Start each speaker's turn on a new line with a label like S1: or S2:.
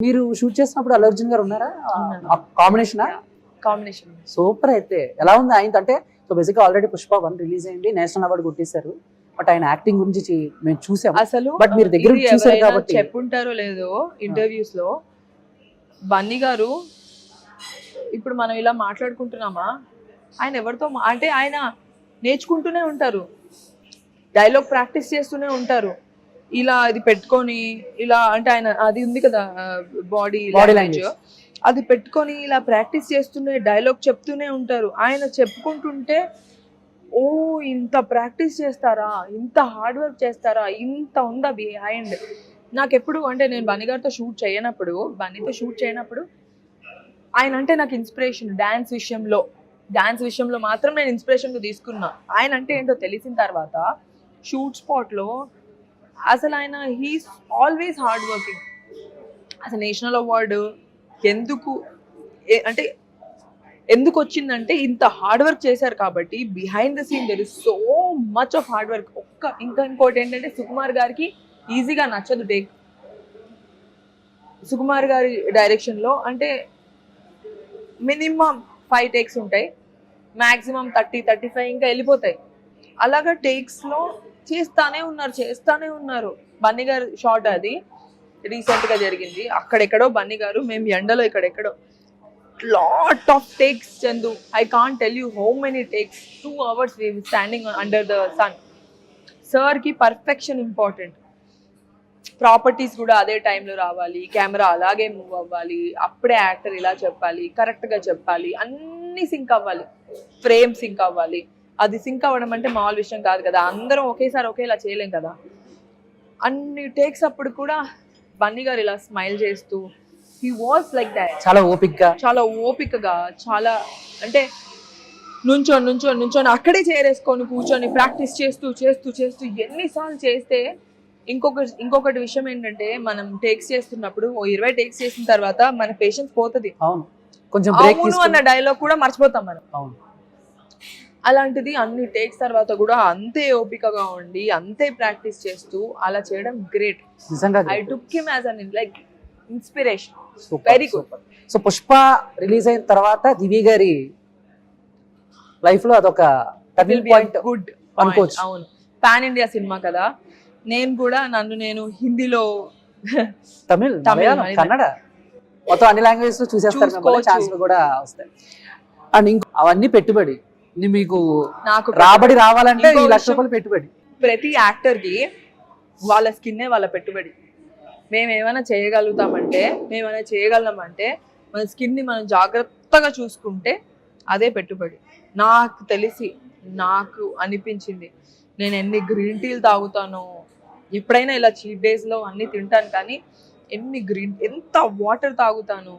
S1: మీరు షూట్ చేసినప్పుడు అల్లు అర్జున్ గారు ఉన్నారా?
S2: ఉన్నారు.
S1: కాంబినేషనా?
S2: కాంబినేషన్.
S1: సూపర్ అయితే. ఎలా ఉంది ఆయనతో? అంటే సో బేసిక్‌గా ఆల్రెడీ 'పుష్ప 1' రిలీజ్ అయింది. నేషనల్ అవార్డ్ కొట్టేశారు. బట్ ఆయన యాక్టింగ్ గురించి మేము చూసాం.
S2: అసలు
S1: బట్ మీరు దగ్గర
S2: ఇది
S1: చూసారు
S2: ఎవరైనా
S1: కాబట్టి
S2: చెప్పుంటారో లేదో ఇంటర్వ్యూస్ లో, బన్నీ గారు ఇప్పుడు మనం ఇలా మాట్లాడుకుంటున్నామా, ఆయన ఎవరితో అంటే ఆయన నేర్చుకుంటూనే ఉంటారు, డైలాగ్ ప్రాక్టీస్ చేస్తూనే ఉంటారు. ఇలా అది పెట్టుకొని ఇలా అంటే ఆయన అది ఉంది కదా బాడీ లాంగ్వేజ్, అది పెట్టుకొని ఇలా ప్రాక్టీస్ చేస్తూనే డైలాగ్ చెప్తూనే ఉంటారు. ఆయన చెప్పుకుంటుంటే ఓ ఇంత ప్రాక్టీస్ చేస్తారా, ఇంత హార్డ్ వర్క్ చేస్తారా, ఇంత ఉందా బిహైండ్. నాకు ఎప్పుడు అంటే నేను బన్నీతో షూట్ చేయనప్పుడు ఆయన అంటే నాకు ఇన్స్పిరేషన్. డ్యాన్స్ విషయంలో మాత్రం నేను ఇన్స్పిరేషన్గా తీసుకున్నా. ఆయన అంటే ఏంటో తెలిసిన తర్వాత షూట్ స్పాట్లో అసలు ఆయన హీస్ ఆల్వేస్ హార్డ్ వర్కింగ్. అసలు నేషనల్ అవార్డు ఎందుకు వచ్చిందంటే ఇంత హార్డ్ వర్క్ చేశారు కాబట్టి. Behind the scene there is so much of hard work. ఇంకోటి ఏంటంటే సుకుమార్ గారికి ఈజీగా నచ్చదు టేక్. సుకుమార్ గారి డైరెక్షన్లో అంటే మినిమం 5 టేక్స్ ఉంటాయి, మ్యాక్సిమం 30-35 ఇంకా వెళ్ళిపోతాయి. అలాగా టేక్స్లో చేస్తానే ఉన్నారు. బన్నీ గారు షార్ట్ అది రీసెంట్గా జరిగింది. అక్కడెక్కడో బన్నీ గారు, మేము ఎండలో ఇక్కడెక్కడో. lot of takes, Chandu. I can't tell you how many takes. 2 hours we were standing under the sun. Sir ki perfection important. Properties కూడా అదే టైంలో రావాలి, కెమెరా అలాగే మూవ్ అవ్వాలి, అప్పుడే యాక్టర్ ఇలా చెప్పాలి, కరెక్ట్గా చెప్పాలి, అన్నీ సింక్ అవ్వాలి, ఫ్రేమ్ సింక్ అవ్వాలి. అది సింక్ అవ్వడం అంటే మామూలు విషయం కాదు కదా. అందరం ఒకేసారి ఒకేలా చేయలేం కదా. అన్ని టేక్స్ అప్పుడు కూడా బన్నీ గారు ఇలా స్మైల్ చేస్తూ, he was like that. చాలా ఓపికగా చాలా అంటే నుంచొని అక్కడే చేరేసుకొని కూర్చొని ప్రాక్టీస్ చేస్తూ ఎన్నిసార్లు చేస్తే. ఇంకొకటి విషయం ఏంటంటే, మనం టేక్స్ చేస్తున్నప్పుడు 20 టేక్స్ చేసిన తర్వాత మన పేషెన్స్ పోతుంది.
S1: కొంచెం
S2: అవును అన్న డైలాగ్ కూడా మర్చిపోతాం మనం. అలాంటిది అన్ని టేక్స్ తర్వాత కూడా అంతే ఓపికగా ఉండి అంతే ప్రాక్టీస్ చేస్తూ అలా చేయడం great. I took him as an like inspiration. Very good.
S1: So 'Pushpa' release అయిన తర్వాత దివి గారి లైఫ్ లో అదొక టర్నింగ్ పాయింట్
S2: గుడ్
S1: అనుకోవచ్చు.
S2: అవును, పాన్ ఇండియా సినిమా కదా. నేను కూడా నేను హిందీలో,
S1: తమిళ్, కన్నడ మొత్తం అన్ని లాంగ్వేజెస్ చూసేస్తారు, ఛాన్స్ కూడా వస్తాయి. అండ్ ఇంకో అవన్నీ పెట్టుబడి. మీకు
S2: నాకు
S1: రాబడి రావాలంటే ఈ ₹1,00,000 పెట్టుబడి.
S2: ప్రతి యాక్టర్ కి వాళ్ళ స్కిన్నే వాళ్ళ పెట్టుబడి. మేమేమైనా చేయగలమంటే మన స్కిన్ని మనం జాగ్రత్తగా చూసుకుంటే అదే పెట్టుబడి. నాకు అనిపించింది, నేను ఎన్ని గ్రీన్ టీలు తాగుతానో, ఎప్పుడైనా ఇలా చీట్ డేస్లో అన్నీ తింటాను, కానీ ఎంత వాటర్ తాగుతాను.